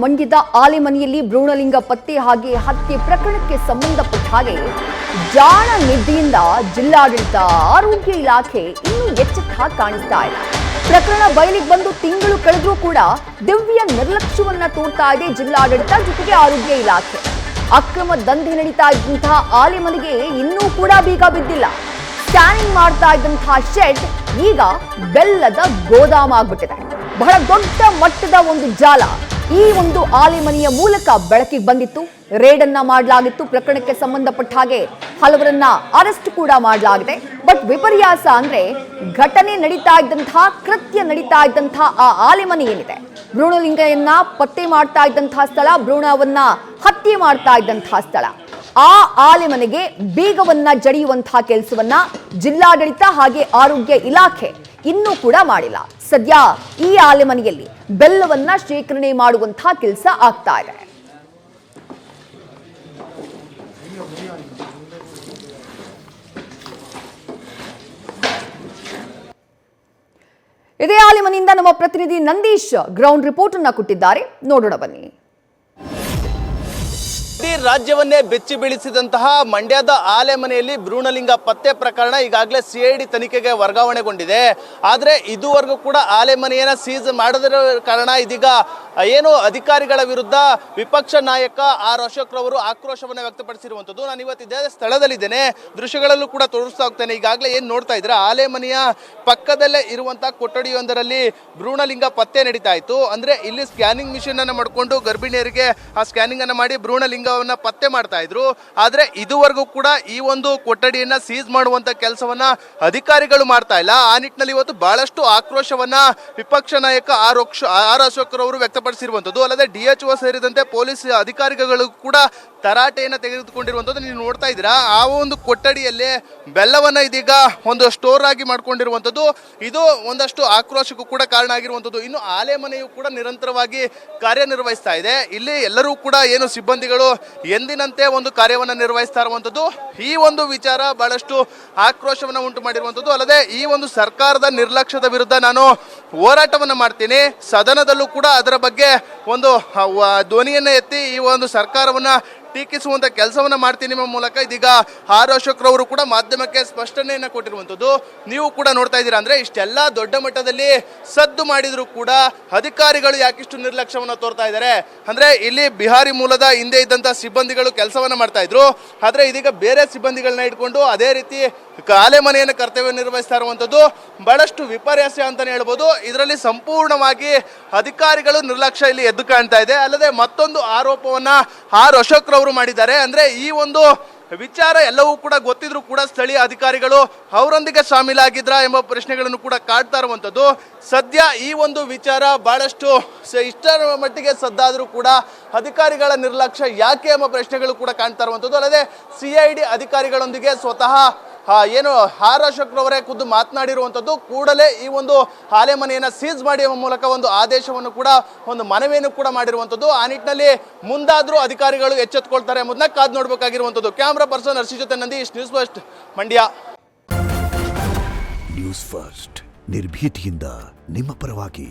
ಮಂಡ್ಯದ ಆಲೆಮನೆಯಲ್ಲಿ ಭ್ರೂಣಲಿಂಗ ಪತ್ತೆ ಹಾಗೆ ಹತ್ಯೆ ಪ್ರಕರಣಕ್ಕೆ ಸಂಬಂಧಪಟ್ಟ ಹಾಗೆ ಜಾಣ ನಿದ್ದೆಯಿಂದ ಜಿಲ್ಲಾಡಳಿತ ಆರೋಗ್ಯ ಇಲಾಖೆ ಇನ್ನೂ ಎಚ್ಚೆತ್ತ ಕಾಣಿಸ್ತಾ ಇದೆ. ಪ್ರಕರಣ ಬಯಲಿಗೆ ಬಂದು ತಿಂಗಳು ಕಳೆದರೂ ಕೂಡ ದಿವ್ಯ ನಿರ್ಲಕ್ಷ್ಯವನ್ನ ತೋರ್ತಾ ಇದೆ ಜಿಲ್ಲಾಡಳಿತ ಜೊತೆಗೆ ಆರೋಗ್ಯ ಇಲಾಖೆ. ಅಕ್ರಮ ದಂಧೆ ನಡೀತಾ ಇದ್ದಂತಹ ಆಲೆಮನೆಗೆ ಇನ್ನೂ ಕೂಡ ಬೀಗ ಬಿದ್ದಿಲ್ಲ. ಸ್ಕ್ಯಾನಿಂಗ್ ಮಾಡ್ತಾ ಇದ್ದಂತಹ ಶೆಡ್ ಈಗ ಬೆಲ್ಲದ ಗೋದಾಮಾಗ್ಬಿಟ್ಟಿದೆ. ಬಹಳ ದೊಡ್ಡ ಮಟ್ಟದ ಒಂದು ಜಾಲ ಈ ಒಂದು ಆಲೆಮನೆಯ ಮೂಲಕ ಬೆಳಕಿಗೆ ಬಂದಿತ್ತು. ರೇಡ್ ಅನ್ನ ಮಾಡಲಾಗಿತ್ತು. ಪ್ರಕರಣಕ್ಕೆ ಸಂಬಂಧಪಟ್ಟ ಹಾಗೆ ಹಲವರನ್ನ ಅರೆಸ್ಟ್ ಕೂಡ ಮಾಡಲಾಗಿದೆ. ಬಟ್ ವಿಪರ್ಯಾಸ ಅಂದ್ರೆ ಘಟನೆ ನಡೀತಾ ಇದ್ದಂತಹ ಕೃತ್ಯ ನಡೀತಾ ಇದ್ದಂತಹ ಆ ಆಲೆಮನೆ ಏನಿದೆ, ಭ್ರೂಣಲಿಂಗಯನ್ನ ಪತ್ತೆ ಮಾಡ್ತಾ ಇದ್ದಂತಹ ಸ್ಥಳ, ಭ್ರೂಣವನ್ನ ಹತ್ಯೆ ಮಾಡ್ತಾ ಇದ್ದಂತಹ ಸ್ಥಳ, ಆ ಆಲೆಮನೆಗೆ ಬೀಗವನ್ನ ಜಡಿಯುವಂತಹ ಕೆಲಸವನ್ನ ಜಿಲ್ಲಾಡಳಿತ ಹಾಗೆ ಆರೋಗ್ಯ ಇಲಾಖೆ ಇನ್ನೂ ಕೂಡ ಮಾಡಿಲ್ಲ. ಸದ್ಯ ಈ ಆಲೆಮನೆಯಲ್ಲಿ ಬೆಲ್ಲವನ್ನ ಶೇಖರಣೆ ಮಾಡುವಂತಹ ಕೆಲಸ ಆಗ್ತಾ ಇದೆ. ಇದೇ ಆಲೆಮನೆಯಿಂದ ನಮ್ಮ ಪ್ರತಿನಿಧಿ ನಂದೀಶ್ ಗ್ರೌಂಡ್ ರಿಪೋರ್ಟ್ ಅನ್ನ ಕೊಟ್ಟಿದ್ದಾರೆ, ನೋಡೋಣ ಬನ್ನಿ. ಇಡೀ ರಾಜ್ಯವನ್ನೇ ಬೆಚ್ಚಿ ಬೀಳಿಸಿದಂತಹ ಮಂಡ್ಯದ ಆಲೆಮನೆಯಲ್ಲಿ ಭ್ರೂಣಲಿಂಗ ಪತ್ತೆ ಪ್ರಕರಣ ಈಗಾಗಲೇ ಸಿಐಡಿ ತನಿಖೆಗೆ ವರ್ಗಾವಣೆಗೊಂಡಿದೆ. ಆದರೆ ಇದುವರೆಗೂ ಕೂಡ ಆಲೆಮನೆಯನ್ನ ಸೀಸ್ ಮಾಡದಿರೋ ಕಾರಣ ಇದೀಗ ಏನು ಅಧಿಕಾರಿಗಳ ವಿರುದ್ಧ ವಿಪಕ್ಷ ನಾಯಕ ಆರ್ ಅಶೋಕ್ ರವರು ಆಕ್ರೋಶವನ್ನು ವ್ಯಕ್ತಪಡಿಸಿರುವಂಥದ್ದು. ನಾನು ಇವತ್ತಿದ್ದೇ ಸ್ಥಳದಲ್ಲಿದ್ದೇನೆ, ದೃಶ್ಯಗಳಲ್ಲೂ ಕೂಡ ತೋರಿಸ್ತಾ ಹೋಗ್ತೇನೆ. ಈಗಾಗಲೇ ಏನು ನೋಡ್ತಾ ಇದ್ರೆ ಆಲೆಮನೆಯ ಪಕ್ಕದಲ್ಲೇ ಇರುವಂತಹ ಕೊಠಡಿಯೊಂದರಲ್ಲಿ ಭ್ರೂಣಲಿಂಗ ಪತ್ತೆ ನಡೀತಾ ಇತ್ತು. ಅಂದ್ರೆ ಇಲ್ಲಿ ಸ್ಕ್ಯಾನಿಂಗ್ ಮಿಷಿನ್ ಅನ್ನು ಮಾಡಿಕೊಂಡು ಗರ್ಭಿಣಿಯರಿಗೆ ಆ ಸ್ಕ್ಯಾನಿಂಗ್ ಅನ್ನು ಮಾಡಿ ಭ್ರೂಣಲಿಂಗವನ್ನ ಪತ್ತೆ ಮಾಡ್ತಾ ಇದ್ರು. ಆದ್ರೆ ಇದುವರೆಗೂ ಕೂಡ ಈ ಒಂದು ಕೊಠಡಿಯನ್ನ ಸೀಸ್ ಮಾಡುವಂತ ಕೆಲಸವನ್ನ ಅಧಿಕಾರಿಗಳು ಮಾಡ್ತಾ ಇಲ್ಲ. ಆ ನಿಟ್ಟಿನಲ್ಲಿ ಇವತ್ತು ಬಹಳಷ್ಟು ಆಕ್ರೋಶವನ್ನ ವಿಪಕ್ಷ ನಾಯಕ ಆರ್ ಅಶೋಕ್ ರವರು ವ್ಯಕ್ತಪಡಿಸಿರುವಂತದ್ದು. ಅಲ್ಲದೆ DHO ಸೇರಿದಂತೆ ಪೊಲೀಸ್ ಅಧಿಕಾರಿಗಳು ಕೂಡ ತರಾಟೆಯನ್ನು ತೆಗೆದುಕೊಂಡಿರುವಂಥದ್ದು ನೀವು ನೋಡ್ತಾ ಇದ್ದೀರಾ. ಆ ಒಂದು ಕೊಠಡಿಯಲ್ಲಿ ಬೆಲ್ಲವನ್ನ ಇದೀಗ ಒಂದು ಸ್ಟೋರ್ ಆಗಿ ಮಾಡ್ಕೊಂಡಿರುವಂಥದ್ದು. ಇದು ಒಂದಷ್ಟು ಆಕ್ರೋಶಕ್ಕೂ ಕೂಡ ಕಾರಣ ಆಗಿರುವಂಥದ್ದು. ಇನ್ನು ಆಲೆಮನೆಯು ಕೂಡ ನಿರಂತರವಾಗಿ ಕಾರ್ಯನಿರ್ವಹಿಸ್ತಾ ಇದೆ. ಇಲ್ಲಿ ಎಲ್ಲರೂ ಕೂಡ ಏನು ಸಿಬ್ಬಂದಿಗಳು ಎಂದಿನಂತೆ ಒಂದು ಕಾರ್ಯವನ್ನು ನಿರ್ವಹಿಸ್ತಾ ಇರುವಂಥದ್ದು. ಈ ಒಂದು ವಿಚಾರ ಬಹಳಷ್ಟು ಆಕ್ರೋಶವನ್ನು ಉಂಟು ಮಾಡಿರುವಂಥದ್ದು. ಅಲ್ಲದೆ ಈ ಒಂದು ಸರ್ಕಾರದ ನಿರ್ಲಕ್ಷ್ಯದ ವಿರುದ್ಧ ನಾನು ಹೋರಾಟವನ್ನು ಮಾಡ್ತೀನಿ, ಸದನದಲ್ಲೂ ಕೂಡ ಅದರ ಬಗ್ಗೆ ಒಂದು ಧ್ವನಿಯನ್ನು ಎತ್ತಿ ಈ ಒಂದು ಸರ್ಕಾರವನ್ನ ಟೀಕಿಸುವಂತ ಕೆಲಸವನ್ನ ಮಾಡ್ತೀನಿ ನಿಮ್ಮ ಮೂಲಕ. ಇದೀಗ ಆರ್ ಅಶೋಕ್ ರವರು ಕೂಡ ಮಾಧ್ಯಮಕ್ಕೆ ಸ್ಪಷ್ಟನೆಯನ್ನ ಕೊಟ್ಟಿರುವಂತದ್ದು ನೀವು ಕೂಡ ನೋಡ್ತಾ ಇದ್ದೀರಾ. ಅಂದ್ರೆ ಇಷ್ಟೆಲ್ಲ ದೊಡ್ಡ ಮಟ್ಟದಲ್ಲಿ ಸದ್ದು ಮಾಡಿದ್ರು ಕೂಡ ಅಧಿಕಾರಿಗಳು ಯಾಕಿಷ್ಟು ನಿರ್ಲಕ್ಷ್ಯವನ್ನ ತೋರ್ತಾ ಇದ್ದಾರೆ ಅಂದ್ರೆ, ಇಲ್ಲಿ ಬಿಹಾರಿ ಮೂಲದ ಹಿಂದೆ ಇದ್ದಂತ ಸಿಬ್ಬಂದಿಗಳು ಕೆಲಸವನ್ನ ಮಾಡ್ತಾ ಇದ್ರು. ಆದ್ರೆ ಇದೀಗ ಬೇರೆ ಸಿಬ್ಬಂದಿಗಳನ್ನ ಇಟ್ಕೊಂಡು ಅದೇ ರೀತಿ ಆಲೆಮನೆಯನ್ನು ಕರ್ತವ್ಯ ನಿರ್ವಹಿಸ್ತಾ ಇರುವಂತದ್ದು ಬಹಳಷ್ಟು ವಿಪರ್ಯಾಸ ಅಂತಾನೆ ಹೇಳ್ಬೋದು. ಇದರಲ್ಲಿ ಸಂಪೂರ್ಣವಾಗಿ ಅಧಿಕಾರಿಗಳು ನಿರ್ಲಕ್ಷ್ಯ ಇಲ್ಲಿ ಎದ್ದು ಕಾಣ್ತಾ ಇದೆ. ಅಲ್ಲದೆ ಮತ್ತೊಂದು ಆರೋಪವನ್ನ ಆರ್ ಅಶೋಕ್ ರವರು ಮಾಡಿದ್ದಾರೆ. ಅಂದ್ರೆ ಈ ಒಂದು ವಿಚಾರ ಎಲ್ಲವೂ ಕೂಡ ಗೊತ್ತಿದ್ರು ಕೂಡ ಸ್ಥಳೀಯ ಅಧಿಕಾರಿಗಳು ಅವರೊಂದಿಗೆ ಶಾಮೀಲಾಗಿದ್ರ ಎಂಬ ಪ್ರಶ್ನೆಗಳನ್ನು ಕೂಡ ಕಾಡ್ತಾ ಇರುವಂತದ್ದು. ಸದ್ಯ ಈ ಒಂದು ವಿಚಾರ ಬಹಳಷ್ಟು ಇಷ್ಟರ ಮಟ್ಟಿಗೆ ಸದ್ದಾದರೂ ಕೂಡ ಅಧಿಕಾರಿಗಳ ನಿರ್ಲಕ್ಷ್ಯ ಯಾಕೆ ಎಂಬ ಪ್ರಶ್ನೆಗಳು ಕೂಡ ಕಾಣ್ತಾ ಇರುವಂತದ್ದು. ಅಲ್ಲದೆ CID ಅಧಿಕಾರಿಗಳೊಂದಿಗೆ ಸ್ವತಃ ಏನು ಆರ್ ಅಶೋಕ್ ರವರೇ ಖುದ್ದು ಮಾತನಾಡಿರುವಂಥದ್ದು. ಕೂಡಲೇ ಈ ಒಂದು ಆಲೆಮನೆಯನ್ನು ಸೀಸ್ ಮಾಡಿ ಎಂಬ ಮೂಲಕ ಒಂದು ಆದೇಶವನ್ನು ಕೂಡ ಒಂದು ಮನವಿಯನ್ನು ಕೂಡ ಮಾಡಿರುವಂಥದ್ದು. ಆ ನಿಟ್ಟಿನಲ್ಲಿ ಮುಂದಾದರೂ ಅಧಿಕಾರಿಗಳು ಎಚ್ಚೆತ್ತುಕೊಳ್ತಾರೆ ಎಂಬುದನ್ನ ಕಾದು ನೋಡಬೇಕಾಗಿರುವಂಥದ್ದು. ಕ್ಯಾಮ್ರಾ ಪರ್ಸನ್ ಹರ್ಷಿ ಜೊತೆ Nandish, news first Mandya. News first ನಿರ್ಭೀತಿಯಿಂದ ನಿಮ್ಮ ಪರವಾಗಿ.